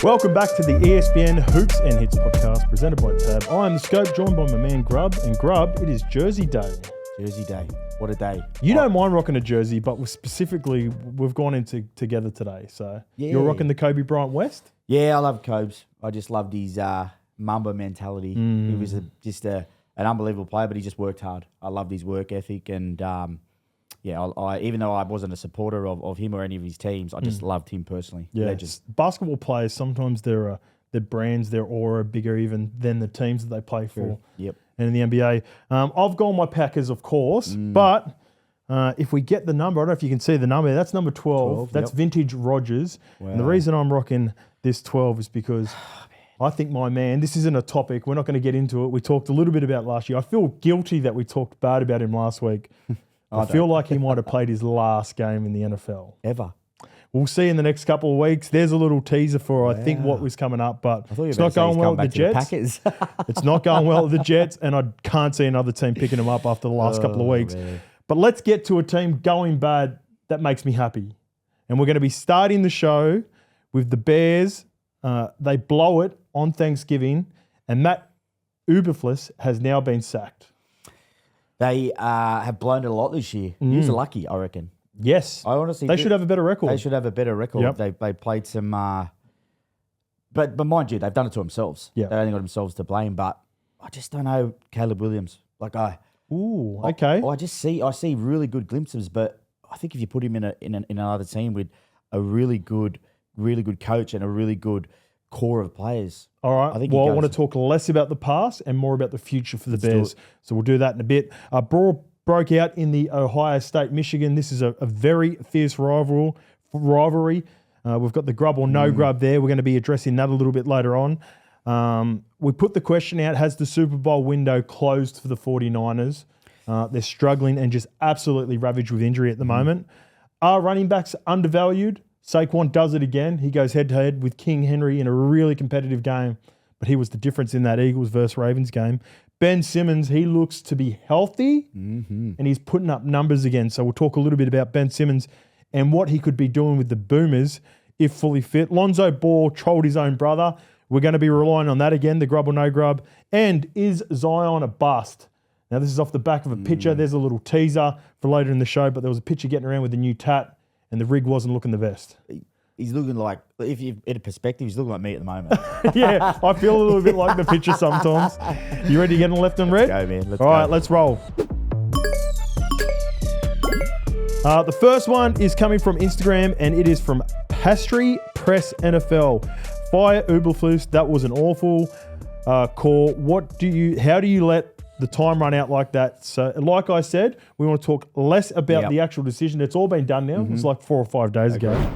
Welcome back to the ESPN Hoops and Hits podcast presented by Tab. I am the Scope, joined by my man Grub. And Grub, it is Jersey Day. Jersey Day. What a day. You don't mind rocking a jersey, but we've gone into together today. So You're rocking the Kobe Bryant West? Yeah, I love Cobes. I just loved his Mamba mentality. He was just an unbelievable player, but he just worked hard. I loved his work ethic. And I even though I wasn't a supporter of him or any of his teams, I just loved him personally. Yeah, Legend. Basketball players, sometimes their brands, their aura bigger even than the teams that they play for. Yep. And in the NBA. I've gone my Packers, of course, but if we get the number, I don't know if you can see the number, that's number 12. That's vintage Rodgers. Wow. And the reason I'm rocking this 12 is because I think my man, this isn't a topic, we're not going to get into it. We talked a little bit about last year. I feel guilty that we talked bad about him last week. I feel like he might have played his last game in the NFL. Ever. We'll see in the next couple of weeks. There's a little teaser for, I think, what was coming up, but it's not going well with the Jets. It's not going well with the Jets, and I can't see another team picking them up after the last couple of weeks. Man. But let's get to a team going bad that makes me happy. And we're going to be starting the show with the Bears. They blow it on Thanksgiving, and Matt Eberflus has now been sacked. They have blown it a lot this year. He's lucky, I reckon. Yes. I honestly they should have a better record. They should have a better record. Yep. They played some but mind you, they've done it to themselves. Yep. They only got themselves to blame, but I just don't know Caleb Williams. I see really good glimpses, but I think if you put him in another team with a really good coach and a really good core of players. All right. I want to talk less about the past and more about the future for the Bears. So we'll do that in a bit. Brawl broke out in the Ohio State-Michigan. This is a very fierce rivalry. We've got the Grub or no Grub there. We're going to be addressing that a little bit later on. We put the question out, has the Super Bowl window closed for the 49ers? They're struggling and just absolutely ravaged with injury at the moment. Are running backs undervalued? Saquon does it again. He goes head-to-head with King Henry in a really competitive game, but he was the difference in that Eagles versus Ravens game. Ben Simmons, he looks to be healthy, and he's putting up numbers again. So we'll talk a little bit about Ben Simmons and what he could be doing with the Boomers if fully fit. Lonzo Ball trolled his own brother. We're going to be relying on that again, the Grub or no Grub. And is Zion a bust? Now, this is off the back of a picture. There's a little teaser for later in the show, but there was a picture getting around with a new tat, and the rig wasn't looking the best. He's looking like, if you've in a perspective, he's looking like me at the moment. Yeah, I feel a little bit like the picture sometimes. You ready to get on left and red? Let's go, man. All right, let's roll. The first one is coming from Instagram, and it is from Pastry Press NFL. Fire Eberflus, that was an awful call. How do you let the time run out like that? So, like I said, we want to talk less about the actual decision. It's all been done now. It was like 4 or 5 days ago.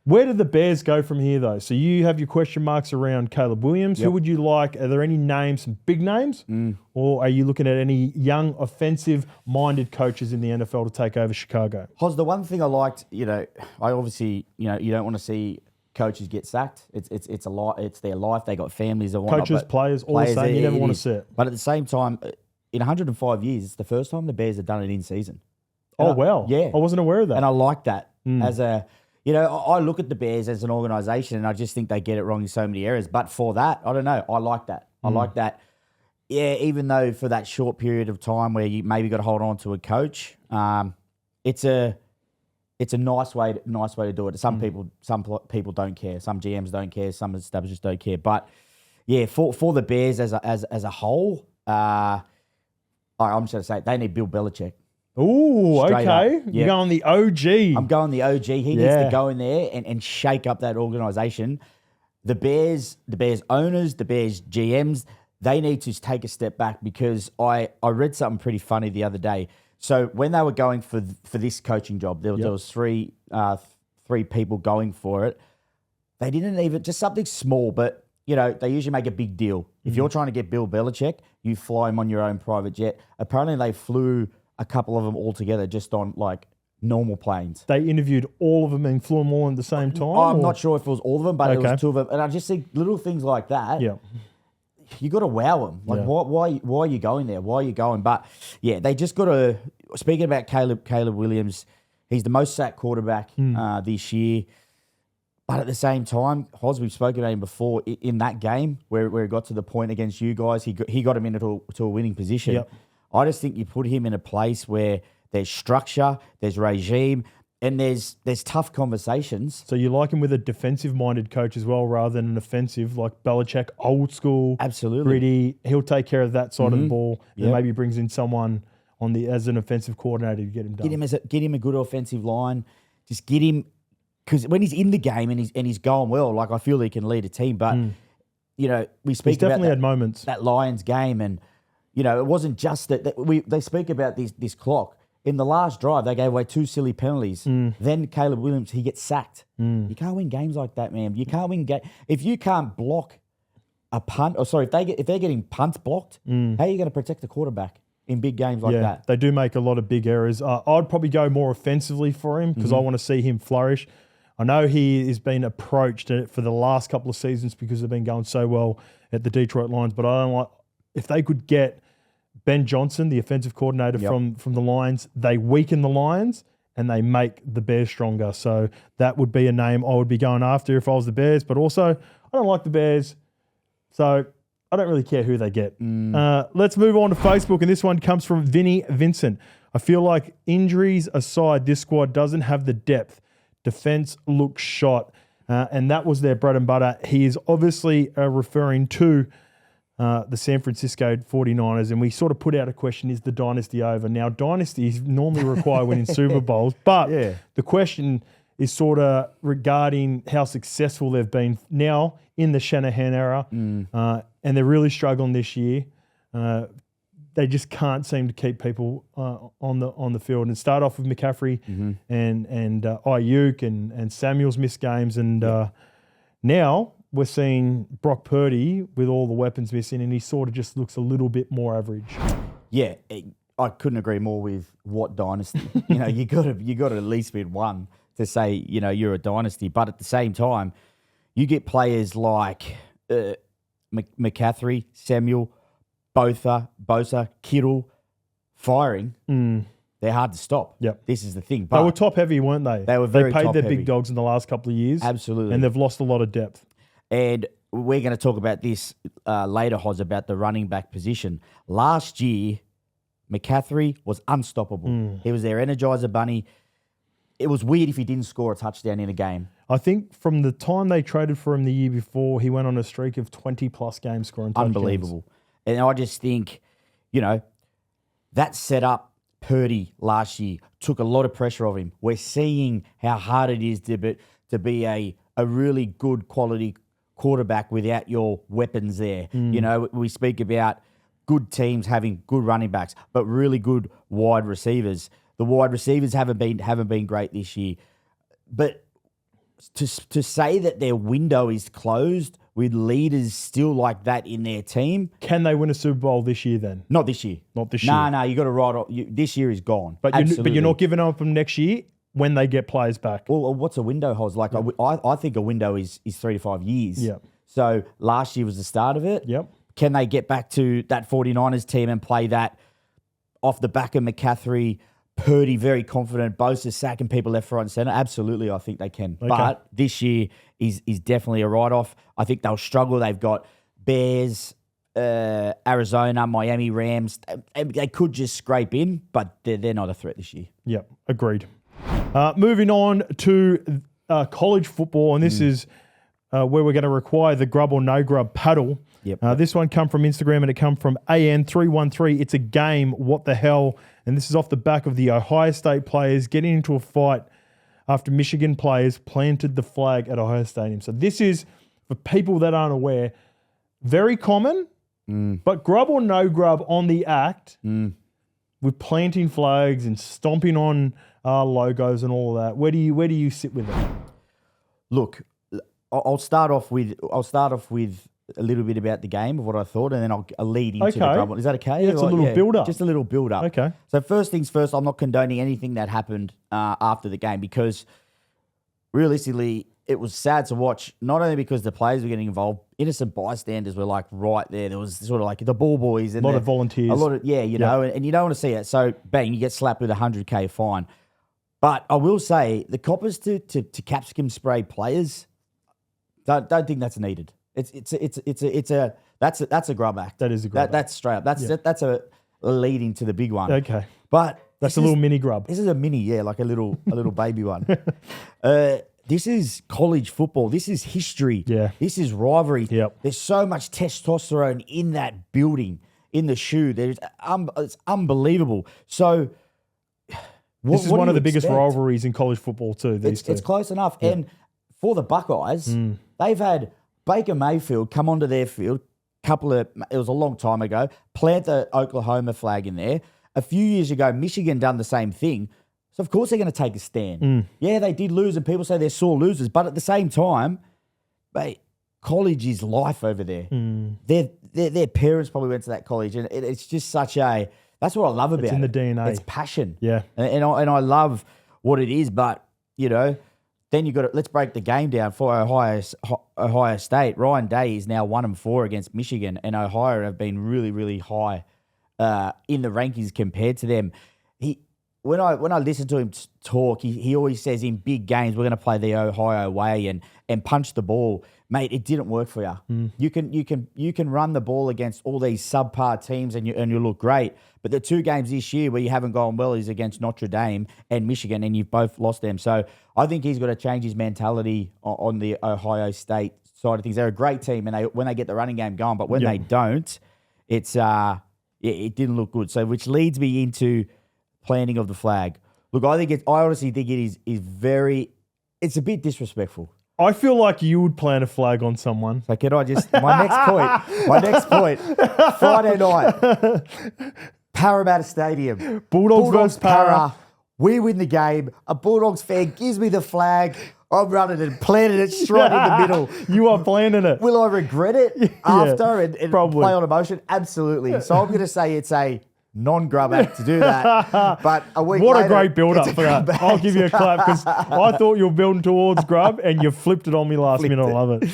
Where did the Bears go from here, though? So you have your question marks around Caleb Williams. Who would you like? Are there any names, some big names? Or are you looking at any young, offensive-minded coaches in the NFL to take over Chicago? Hos, the one thing I liked, you don't want to see coaches get sacked. It's a lot. It's their life. They got families and whatnot. Coaches, players, all the same. You never want to see it. But at the same time, in 105 years, it's the first time the Bears have done it in season. Wow. Yeah. I wasn't aware of that. And I like that. I look at the Bears as an organisation and I just think they get it wrong in so many areas. But for that, I don't know. I like that. I like that. Yeah, even though for that short period of time where you maybe got to hold on to a coach, it's a nice way to do it. Some people don't care. Some GMs don't care. Some establishments don't care. But yeah, for the Bears as a whole, I'm just going to say they need Bill Belichick. Ooh, okay. Yep. You're going the OG. I'm going the OG. He needs to go in there and shake up that organisation. The Bears owners, the Bears GMs, they need to take a step back because I read something pretty funny the other day. So when they were going for this coaching job, there was three people going for it. They didn't even, just something small, but they usually make a big deal. If you're trying to get Bill Belichick, you fly him on your own private jet. Apparently they flew a couple of them all together just on like normal planes. They interviewed all of them and flew them all at the same time? I'm not sure if it was all of them, but it was 2 of them. And I just think little things like that. Yeah. You got to wow them. Like, why are you going there? Why are you going? But yeah, they just got to. Speaking about Caleb Williams, he's the most sacked quarterback this year. But at the same time, Hos, we've spoken about him before in that game where it got to the point against you guys. He got him into a winning position. Yep. I just think you put him in a place where there's structure, there's regime, and there's tough conversations. So you like him with a defensive-minded coach as well, rather than an offensive, like Belichick, old school, Absolutely. gritty. He'll take care of that side of the ball, and Yep. maybe brings in someone as an offensive coordinator to get him done. Get him a good offensive line. Just get him, because when he's in the game and he's going well, like I feel he can lead a team. But we speak He's definitely about had moments. that Lions game, and it wasn't just that they speak about this clock. In the last drive, they gave away 2 silly penalties. Then Caleb Williams, he gets sacked. You can't win games like that, man. You can't win if you can't block a punt. Or sorry, if they're getting punts blocked, how are you going to protect the quarterback in big games like that? They do make a lot of big errors. I'd probably go more offensively for him because I want to see him flourish. I know he has been approached for the last couple of seasons because they've been going so well at the Detroit Lions, but I don't like if they could get Ben Johnson, the offensive coordinator from the Lions, they weaken the Lions and they make the Bears stronger. So that would be a name I would be going after if I was the Bears. But also, I don't like the Bears, so I don't really care who they get. Let's move on to Facebook, and this one comes from Vinny Vincent. I feel like injuries aside, this squad doesn't have the depth. Defense looks shot, and that was their bread and butter. He is obviously referring to the San Francisco 49ers, and we sort of put out a question, is the dynasty over? Now, dynasties normally require winning Super Bowls, but the question is sort of regarding how successful they've been now in the Shanahan era, and they're really struggling this year. They just can't seem to keep people on the field. And start off with McCaffrey and Ayuk and Samuel's missed games, and now we're seeing Brock Purdy with all the weapons missing, and he sort of just looks a little bit more average. Yeah, I couldn't agree more with what dynasty. You got to at least win one to say you're a dynasty. But at the same time, you get players like McCaffrey, Samuel, Bosa, Kittle firing. They're hard to stop. Yep. This is the thing. They were top heavy, weren't they? They were very They paid their top-heavy. big dogs in the last couple of years. Absolutely. And they've lost a lot of depth. And we're going to talk about this later, Hoz, about the running back position. Last year, McCaffrey was unstoppable. He was their Energizer Bunny. It was weird if he didn't score a touchdown in a game. I think from the time they traded for him the year before, he went on a streak of 20-plus games scoring touchdowns. Unbelievable. And I just think, that set up Purdy last year, took a lot of pressure off him. We're seeing how hard it is to be a really good quality quarterback without your weapons there. We speak about good teams having good running backs, but really good wide receivers. The wide receivers haven't been great this year. But to say that their window is closed with leaders still like that in their team. Can they win a Super Bowl this year then? Not this year. Not this year. No, you got to ride off. This year is gone. But you're not giving up them next year when they get players back. Well, what's a window, Hoz? Like, I think a window is 3 to 5 years. Yep. So last year was the start of it. Yep. Can they get back to that 49ers team and play that off the back of McCaffrey, Purdy, very confident, Bosa sacking people left, right, and center? Absolutely, I think they can. Okay. But this year is definitely a write-off. I think they'll struggle. They've got Bears, Arizona, Miami, Rams. They could just scrape in, but they're not a threat this year. Yep, agreed. Moving on to college football, and this is where we're going to require the grub or no grub paddle. Yep. This one come from Instagram, and it come from AN313. It's a game, what the hell? And this is off the back of the Ohio State players getting into a fight after Michigan players planted the flag at Ohio Stadium. So this is, for people that aren't aware, very common, but grub or no grub on the act with planting flags and stomping on logos and all of that. Where do you sit with that? Look, I'll start off with a little bit about the game of what I thought, and then I'll lead into the grub. Is that okay? Yeah, it's a little build-up. Just a little build-up. Okay. So first things first, I'm not condoning anything that happened after the game, because realistically, it was sad to watch, not only because the players were getting involved, innocent bystanders were like right there. There was sort of like the ball boys. And a lot of volunteers. A lot of, you know, and you don't want to see it. So bang, you get slapped with a $100K fine. But I will say the coppers to capsicum spray players, Don't think that's needed. That's a grub act. That is a grub act. That's straight up. That's a leading to the big one. Okay. But that's a little mini grub. This is a mini, yeah, like a little baby one. This is college football. This is history. Yeah. This is rivalry. Yep. There's so much testosterone in that building, in the shoe. It's unbelievable. So this is one of the biggest rivalries in college football too. It's close enough. Yeah. And for the Buckeyes, they've had Baker Mayfield come onto their field it was a long time ago, plant the Oklahoma flag in there. A few years ago, Michigan done the same thing. So, of course, they're going to take a stand. Yeah, they did lose, and people say they're sore losers. But at the same time, mate, college is life over there. Their parents probably went to that college, and it's just such a... That's what I love about it. It's in the DNA. It's passion. Yeah. And I love what it is, but, then you got to... Let's break the game down for Ohio State. Ryan Day is now 1-4 against Michigan, and Ohio have been really, really high in the rankings compared to them. When I listen to him talk, he always says in big games we're going to play the Ohio way and punch the ball. Mate, it didn't work for you. You can run the ball against all these subpar teams and you look great. But the 2 games this year where you haven't gone well is against Notre Dame and Michigan, and you've both lost them. So I think he's got to change his mentality on the Ohio State side of things. They're a great team, and when they get the running game going, but when they don't, it didn't look good. So which leads me into planting of the flag. Look, I honestly think it is very. It's a bit disrespectful. I feel like you would plant a flag on someone. So can I just my next point. Friday night, Parramatta Stadium, Bulldogs versus Para. We win the game. A Bulldogs fan gives me the flag. I'm running and planting it straight in the middle. You are planting it. Will I regret it after and probably. Play on emotion? Absolutely. So I'm going to say it's a non-grub act to do that. But a week what later, a great build-up for that. I'll give you a clap because I thought you were building towards grub and you flipped it on me last minute. I love it.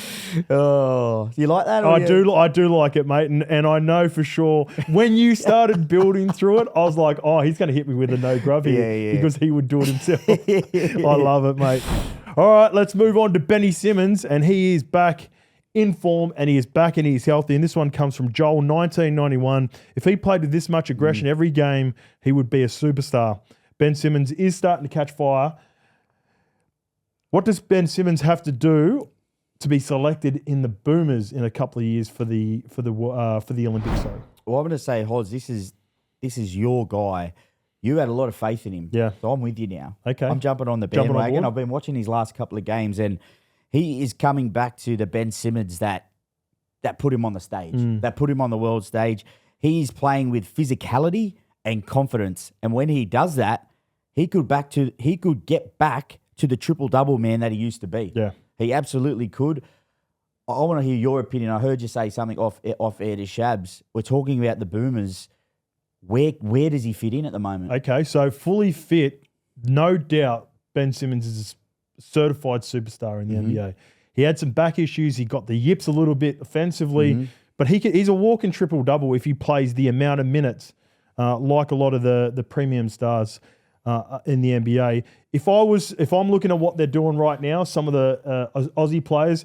Oh, you like that? I do like it, mate. And I know for sure when you started building through it, I was like, oh, he's going to hit me with a no grub here because he would do it himself. I love it, mate. All right, let's move on to Benny Simmons, and he is back in form, and he is back and he is healthy. And this one comes from Joel, 1991. If he played with this much aggression every game, he would be a superstar. Ben Simmons is starting to catch fire. What does Ben Simmons have to do to be selected in the Boomers in a couple of years for the Olympics? Sorry. Well, I'm going to say, Hoz, this is your guy. You had a lot of faith in him. Yeah. So I'm with you now. Okay. I'm jumping on the bandwagon. I've been watching his last couple of games, and he is coming back to the Ben Simmons that put him on the stage, that put him on the world stage. He's playing with physicality and confidence, and when he does that, he could get back to the triple-double man that he used to be. Yeah. He absolutely could. I want to hear your opinion. I heard you say something off air to Shabs. We're talking about the Boomers. Where does he fit in at the moment? Okay, so fully fit, no doubt Ben Simmons is a certified superstar in the NBA. He had some back issues. He got the yips a little bit offensively, but he's a walking triple-double if he plays the amount of minutes like a lot of the premium stars in the NBA. If I'm looking at what they're doing right now, some of the Aussie players,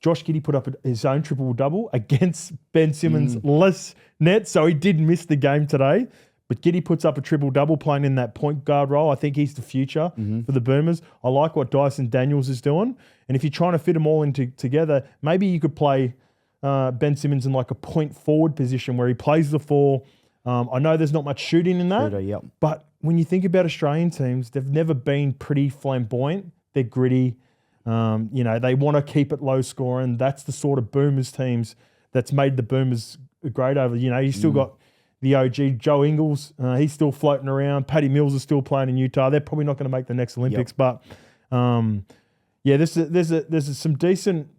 Josh Giddey put up his own triple-double against Ben Simmons' less net, so he did miss the game today. But Giddey puts up a triple-double playing in that point guard role. I think he's the future for the Boomers. I like what Dyson Daniels is doing. And if you're trying to fit them all together, maybe you could play Ben Simmons in like a point forward position where he plays the four. I know there's not much shooting in that, but when you think about Australian teams, they've never been pretty flamboyant. They're gritty. They want to keep it low scoring. That's the sort of Boomers teams that's made the Boomers great over. You still got the OG Joe Ingles. He's still floating around. Patty Mills is still playing in Utah. They're probably not going to make the next Olympics, but there's some decent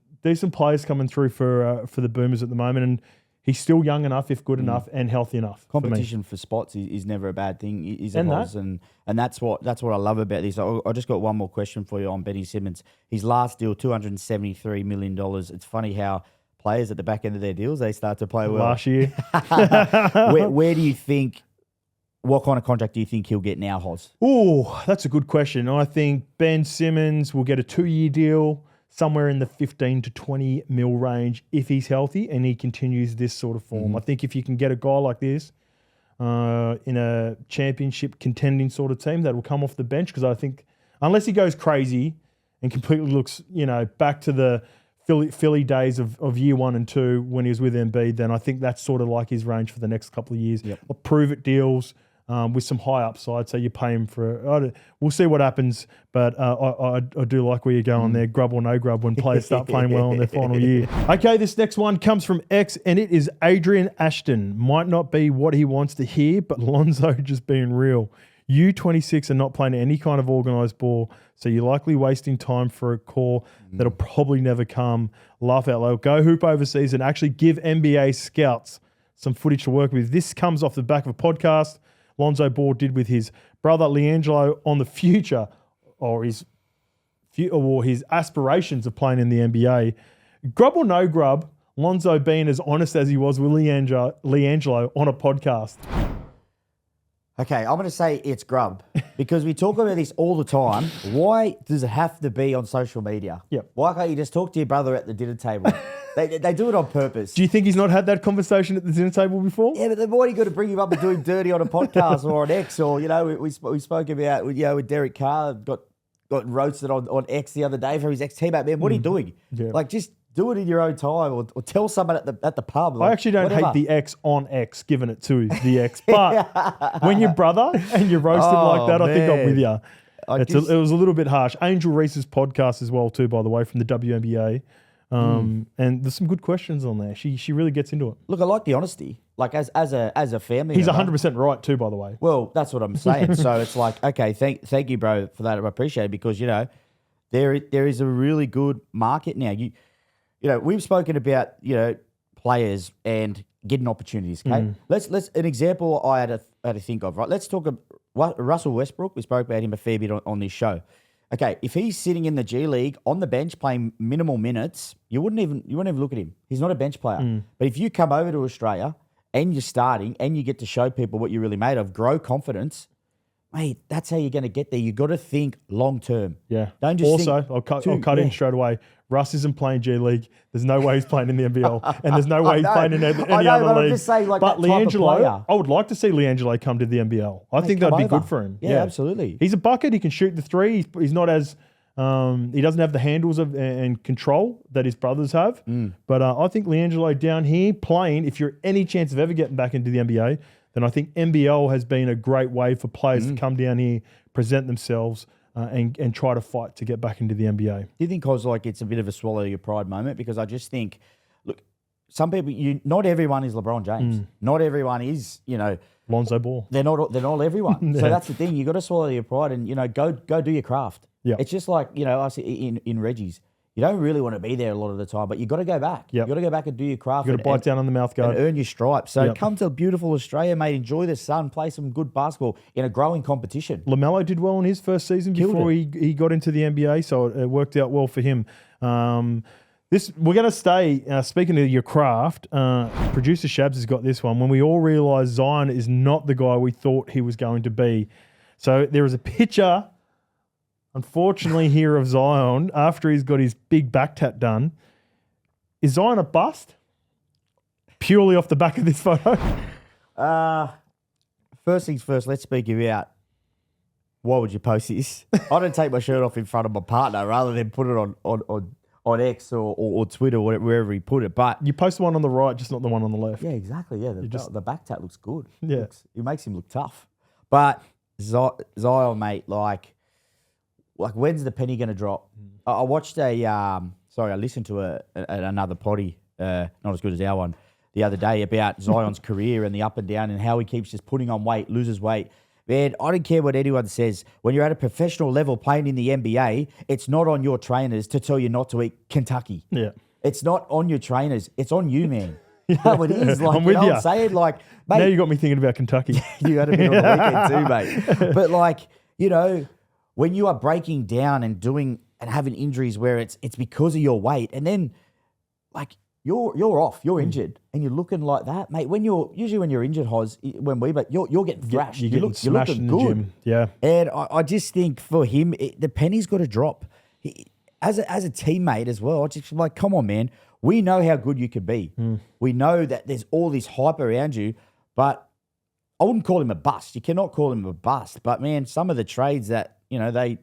players coming through for the Boomers at the moment, and he's still young enough, if good enough, and healthy enough. Competition for spots is never a bad thing, and that's what I love about this. I just got one more question for you on Benny Simmons. His last deal, $273 million. It's funny how players at the back end of their deals, they start to play well. Last year. Where do you think, what kind of contract do you think he'll get now, Hoz? Oh, that's a good question. I think Ben Simmons will get a 2-year deal, somewhere in the 15 to 20 mil range if he's healthy and he continues this sort of form. I think if you can get a guy like this in a championship contending sort of team that will come off the bench, because I think unless he goes crazy and completely looks, back to the Philly days of year 1 and 2 when he was with Embiid, then I think that's sort of like his range for the next couple of years. Yep. Prove it deals with some high upside, so you pay him for we'll see what happens, but I do like where you're going there, grub or no grub, when players start playing well in their final year. Okay, this next one comes from X, and it is Adrian Ashton. Might not be what he wants to hear, but Lonzo just being real. You 26 are not playing any kind of organised ball, so you're likely wasting time for a call that'll probably never come. Laugh out loud. Go hoop overseas and actually give NBA scouts some footage to work with. This comes off the back of a podcast Lonzo Ball did with his brother LiAngelo on the future or his aspirations of playing in the NBA. Grub or no grub, Lonzo being as honest as he was with LiAngelo on a podcast. Okay, I'm going to say it's grub because we talk about this all the time. Why does it have to be on social media? Yep. Why can't you just talk to your brother at the dinner table? They do it on purpose. Do you think he's not had that conversation at the dinner table before? Yeah, but they've already got to bring him up and do him dirty on a podcast or on X, or we spoke about with Derek Carr got roasted on X the other day for his ex-teammate. Man, what are you doing? Yeah. Like, just do it in your own time, or tell someone at the pub. Like, I actually don't hate the X on X, giving it to the X, but when you're brother and you roast him like that, man. I think I'm with you. It was a little bit harsh. Angel Reese's podcast as well too, by the way, from the WNBA. And there's some good questions on there. She really gets into it. Look, I like the honesty. Like as a family, he's 100% right too, by the way. Well, that's what I'm saying. So it's like, okay, thank you, bro, for that. I appreciate it because there is a really good market now. We've spoken about players and getting opportunities. Okay, let's an example I had to think of. Right, let's talk about Russell Westbrook. We spoke about him a fair bit on this show. Okay, if he's sitting in the G League on the bench playing minimal minutes, you wouldn't even look at him. He's not a bench player. But if you come over to Australia and you're starting and you get to show people what you're really made of, grow confidence, mate, that's how you're going to get there. You got to think long term. Yeah. Don't just also, I'll cut in straight away. Russ isn't playing G League. There's no way he's playing in the NBL, and there's no way he's playing in any other league. I'm just saying, like, but LiAngelo, I would like to see LiAngelo come to the NBL. I think that'd be good for him. Yeah, absolutely. He's a bucket. He can shoot the three. He's not as he doesn't have the handles and control that his brothers have. But I think LiAngelo down here playing, if you're any chance of ever getting back into the NBA, then I think NBL has been a great way for players to come down here, present themselves, and try to fight to get back into the NBA. Do you think, Cos, like it's a bit of a swallow your pride moment? Because I just think, look, some people, not everyone is LeBron James. Not everyone is, Lonzo Ball. They're not everyone. So that's the thing. You got to swallow your pride and go do your craft. Yeah. It's just like us in Reggie's. You don't really want to be there a lot of the time, but you got to go back. Yep. You got to go back and do your craft. You got to bite down on the mouth guard and earn your stripes. So come to beautiful Australia, mate. Enjoy the sun. Play some good basketball in a growing competition. LaMelo did well in his first season before he got into the NBA, so it worked out well for him. We're going to stay, speaking of your craft, producer Shabs has got this one. When we all realise Zion is not the guy we thought he was going to be. So there is a picture, unfortunately, here of Zion after he's got his big back tat done. Is Zion a bust? Purely off the back of this photo? First things first, let's speak about why would you post this? I don't take my shirt off in front of my partner rather than put it on X or Twitter or wherever he put it. But you post the one on the right, just not the one on the left. Yeah, exactly. Yeah, the back tat looks good. Yeah. It makes him look tough. But Zion, mate, like when's the penny going to drop? I watched I listened to another potty, not as good as our one, the other day about Zion's career and the up and down and how he keeps just putting on weight, loses weight. Man, I don't care what anyone says. When you're at a professional level playing in the NBA, it's not on your trainers to tell you not to eat Kentucky. Yeah. It's not on your trainers. It's on you, man. No, it is. Like, I'm with you. What I'm saying? Like, mate, now you got me thinking about Kentucky. You had a bit on the weekend too, mate. But like, when you are breaking down and doing and having injuries where it's because of your weight, and then like you're off, you're injured, and you're looking like that, mate. When you're injured, you're getting thrashed. You're looking in the good. gym. Yeah. And I just think for him, the penny's got to drop. as a teammate as well, I just like, come on, man. We know how good you could be. We know that there's all this hype around you, but I wouldn't call him a bust. You cannot call him a bust. But, man, some of the trades that, they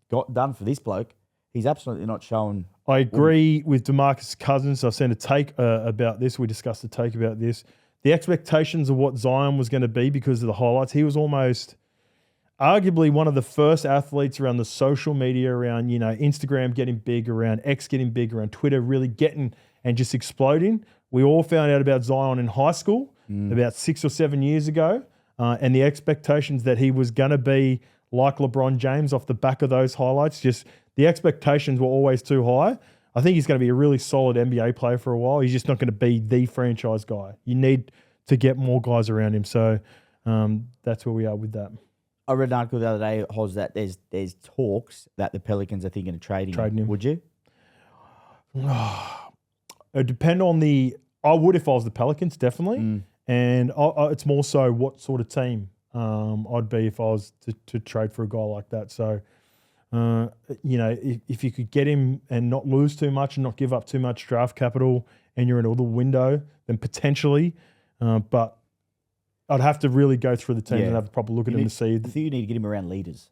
got done for this bloke, he's absolutely not showing. I agree with DeMarcus Cousins. I've seen a take about this. We discussed a take about this. The expectations of what Zion was going to be because of the highlights, he was almost arguably one of the first athletes around the social media, around, Instagram getting big, around X getting big, around Twitter really getting and just exploding. We all found out about Zion in high school about 6 or 7 years ago, and the expectations that he was going to be like LeBron James off the back of those highlights, just the expectations were always too high. I think he's going to be a really solid NBA player for a while. He's just not going to be the franchise guy. You need to get more guys around him. So that's where we are with that. I read an article the other day, Hoz, that there's talks that the Pelicans are thinking of trading him. Would you? It depend on I would if I was the Pelicans, definitely. And it's more so what sort of team I'd be if I was to trade for a guy like that. So, if you could get him and not lose too much and not give up too much draft capital and you're in a little window, then potentially. But I'd have to really go through the team and have a proper look at him to see. I think you need to get him around leaders.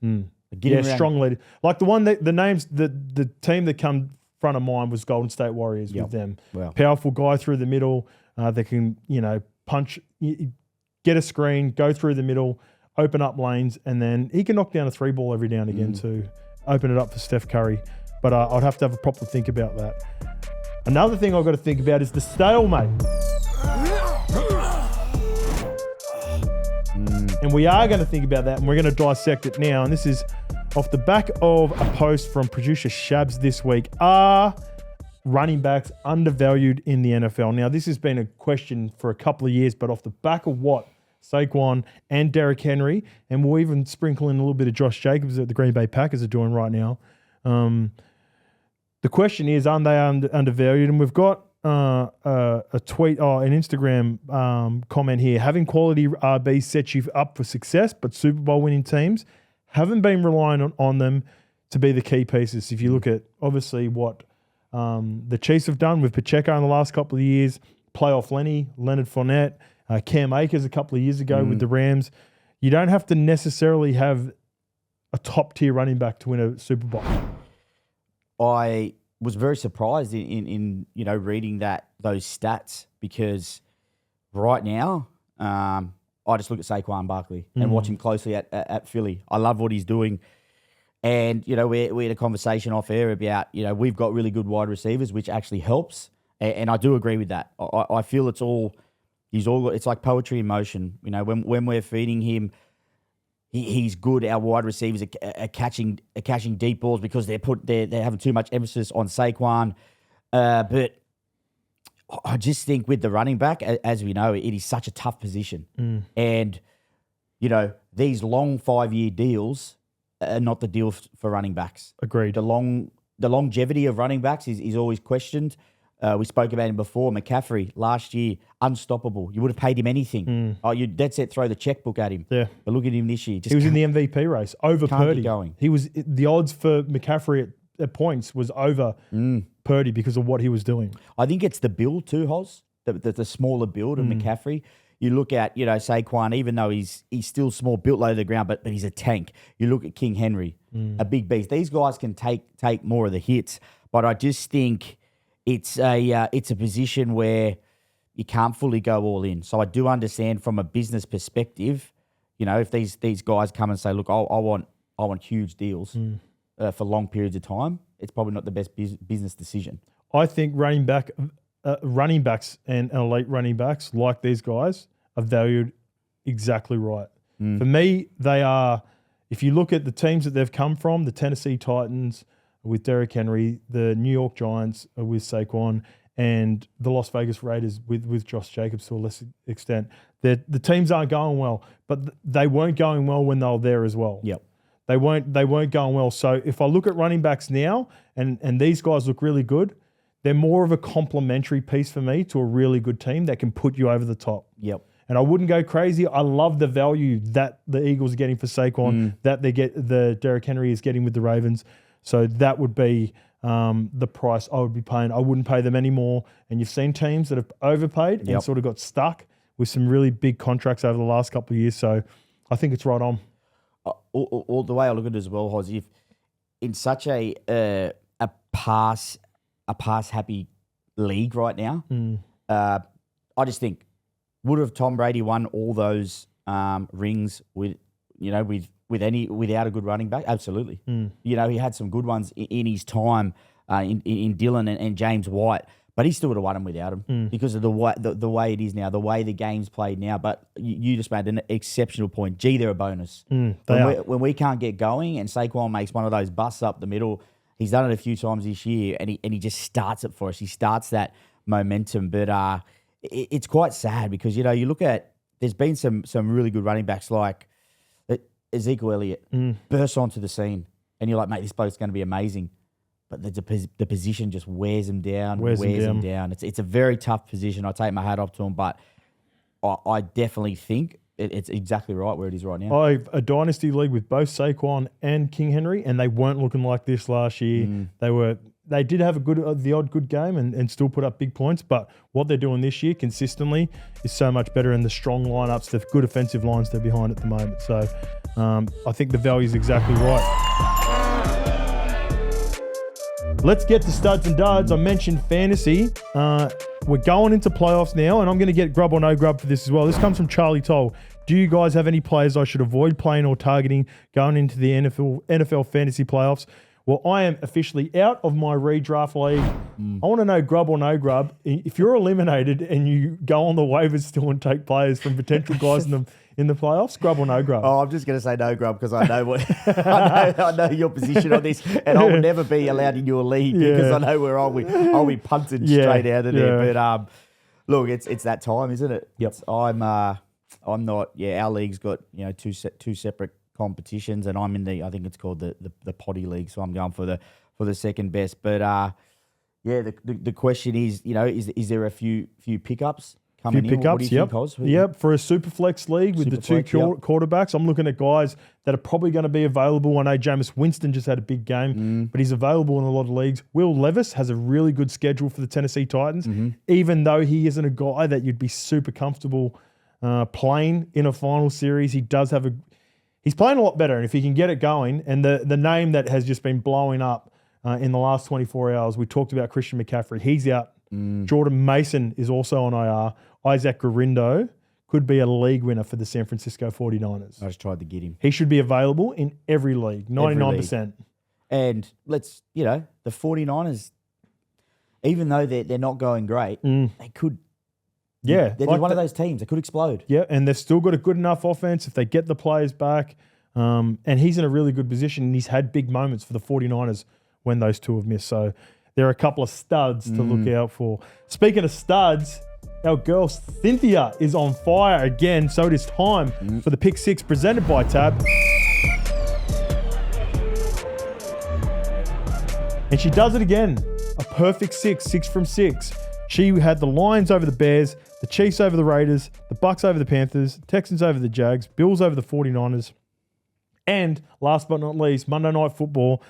Strong leader. Like the team that come front of mind was Golden State Warriors with them. Wow. Powerful guy through the middle. They can, punch, get a screen, go through the middle, open up lanes, and then he can knock down a 3-ball every now and again to open it up for Steph Curry. But I'd have to have a proper think about that. Another thing I've got to think about is the stalemate. And we are going to think about that, and we're going to dissect it now. And this is off the back of a post from producer Shabs this week. Are running backs undervalued in the NFL? Now, this has been a question for a couple of years, but off the back of what Saquon and Derrick Henry, and we'll even sprinkle in a little bit of Josh Jacobs that the Green Bay Packers are doing right now. The question is, aren't they undervalued? And we've got a tweet, an Instagram comment here. Having quality RB sets you up for success, but Super Bowl winning teams haven't been relying on them to be the key pieces. If you look at, obviously, what the Chiefs have done with Pacheco in the last couple of years, playoff Leonard Fournette, Cam Akers a couple of years ago with the Rams, you don't have to necessarily have a top-tier running back to win a Super Bowl. I was very surprised in reading those stats, because right now I just look at Saquon Barkley and watch him closely at Philly. I love what he's doing. And, we had a conversation off air about, we've got really good wide receivers, which actually helps. And I do agree with that. I feel it's like poetry in motion. When we're feeding him, he's good. Our wide receivers are catching deep balls because they're having too much emphasis on Saquon. But I just think with the running back, as we know, it is such a tough position. And, these long 5-year deals are not the deal for running backs. Agreed. The longevity of running backs is always questioned. We spoke about him before. McCaffrey last year, unstoppable. You would have paid him anything. You dead set throw the checkbook at him. Yeah. But look at him this year. He was in the MVP race over Purdy. Going. He was the odds for McCaffrey at points was over Purdy because of what he was doing. I think it's the build too, Hoz. The smaller build of McCaffrey. You look at, Saquon, even though he's still small, built low to the ground, but he's a tank. You look at King Henry, a big beast. These guys can take more of the hits, but I just think it's a position where you can't fully go all in. So I do understand from a business perspective, if these guys come and say, look, I want huge deals for long periods of time, it's probably not the best business decision. I think running backs and elite running backs like these guys are valued exactly right. For me, they are, if you look at the teams that they've come from, the Tennessee Titans with Derrick Henry, the New York Giants with Saquon, and the Las Vegas Raiders with Josh Jacobs to a lesser extent, the teams aren't going well, but they weren't going well when they were there as well. Yep. They weren't going well. So if I look at running backs now, and these guys look really good, they're more of a complementary piece for me to a really good team that can put you over the top. Yep. And I wouldn't go crazy. I love the value that the Eagles are getting for Saquon, that the Derrick Henry is getting with the Ravens. So that would be the price I would be paying. I wouldn't pay them anymore. And you've seen teams that have overpaid and sort of got stuck with some really big contracts over the last couple of years. So I think it's right on. All the way I look at it as well, Hoz, if in such a pass happy league right now, I just think would have Tom Brady won all those rings without a good running back? Absolutely. He had some good ones in his time in Dillon and James White, but he still would have won them without him because of the way it is now, the way the game's played now. But you just made an exceptional point. Gee, they're a bonus. When we can't get going and Saquon makes one of those busts up the middle, he's done it a few times this year, and he just starts it for us. He starts that momentum, but it's quite sad because you look at there's been some really good running backs like Ezekiel Elliott bursts onto the scene, and you're like, mate, this bloke's going to be amazing, but the position just wears him down. It's a very tough position. I take my hat off to him, but I definitely think it's exactly right where it is right now. I have a dynasty league with both Saquon and King Henry, and they weren't looking like this last year. They did have the odd good game and still put up big points, but what they're doing this year consistently is so much better, and the strong lineups, the good offensive lines they're behind at the moment. So I think the value is exactly right. Let's get to studs and duds. I mentioned fantasy. We're going into playoffs now, and I'm going to get grub or no grub for this as well. This comes from Charlie Toll. Do you guys have any players I should avoid playing or targeting going into the NFL fantasy playoffs? Well, I am officially out of my redraft league. I want to know grub or no grub. If you're eliminated and you go on the waivers still and take players from potential guys in the playoffs, grub or no grub? Oh, I'm just going to say no grub because I know what I know your position on this, and I will never be allowed in your league because I know where I'll be punted straight out of there. But look, it's that time, isn't it? Yep. I'm not. Yeah, our league's got two separate competitions, and I'm in I think it's called the potty league, so I'm going for the second best. But the question is, is there a few pickups coming in? What do you think, Oz? Yep, for a super flex league with the two quarterbacks, I'm looking at guys that are probably going to be available. I know Jameis Winston just had a big game, but he's available in a lot of leagues. Will Levis has a really good schedule for the Tennessee Titans, even though he isn't a guy that you'd be super comfortable playing in a final series. He does have he's playing a lot better, and if he can get it going, and the name that has just been blowing up in the last 24 hours, we talked about Christian McCaffrey. He's out. Jordan Mason is also on IR. Isaac Garindo could be a league winner for the San Francisco 49ers. I just tried to get him. He should be available in every league, 99%. And the 49ers, even though they're not going great, they could. Yeah. They're one of those teams that could explode. Yeah, and they've still got a good enough offense if they get the players back. And he's in a really good position, and he's had big moments for the 49ers when those two have missed. So there are a couple of studs to look out for. Speaking of studs, our girl Cynthia is on fire again. So it is time for the Pick-6 presented by Tab. And she does it again. A perfect 6 from 6. She had the Lions over the Bears, the Chiefs over the Raiders, the Bucks over the Panthers, Texans over the Jags, Bills over the 49ers, and last but not least, Monday Night Football.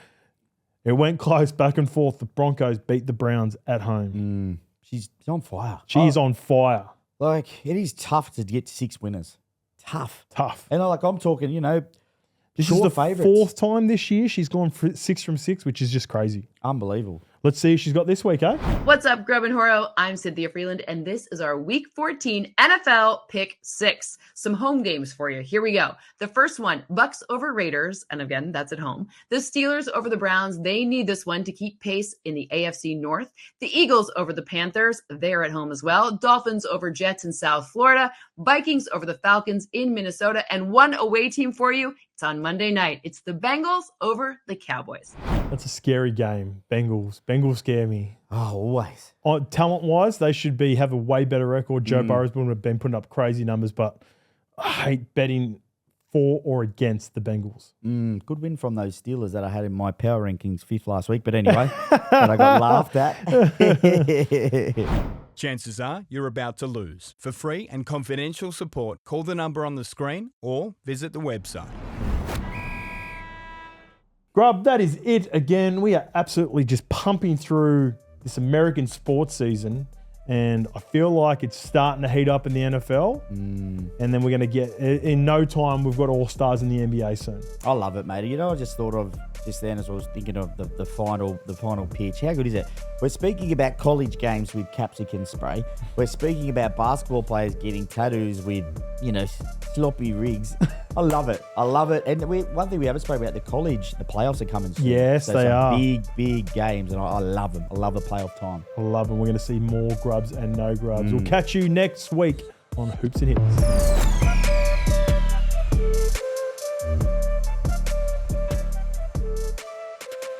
It went close back and forth. The Broncos beat the Browns at home. She's on fire. She is on fire. Like, it is tough to get 6 winners. Tough. And I'm talking, this is the fourth time this year she's gone for 6 from 6, which is just crazy. Unbelievable. Let's see if she's got this week, eh? What's up, Grub and Horo? I'm Cynthia Frelund, and this is our Week 14 NFL Pick-6. Some home games for you. Here we go. The first one, Bucks over Raiders, and again, that's at home. The Steelers over the Browns. They need this one to keep pace in the AFC North. The Eagles over the Panthers. They're at home as well. Dolphins over Jets in South Florida. Vikings over the Falcons in Minnesota. And one away team for you. It's on Monday night. It's the Bengals over the Cowboys. That's a scary game. Bengals scare me. Oh, always. Talent-wise, they should have a way better record. Joe Burrow's been putting up crazy numbers, but I hate betting for or against the Bengals. Good win from those Steelers that I had in my power rankings 5th last week, but anyway, that I got laughed at. Chances are you're about to lose. For free and confidential support, call the number on the screen or visit the website. Grub, that is it again. We are absolutely just pumping through this American sports season, and I feel like it's starting to heat up in the NFL. And then we're going to get, in no time, we've got all-stars in the NBA soon. I love it, mate. You know, I just thought of just then as I was thinking of the final pitch. How good is it? We're speaking about college games with capsicum spray. We're speaking about basketball players getting tattoos with, sloppy rigs. I love it. And one thing we haven't spoken about, the playoffs are coming soon. Yes, so they are. Big games, and I love them. I love the playoff time. I love them. We're going to see more grubs and no grubs. We'll catch you next week on Hoops and Hits.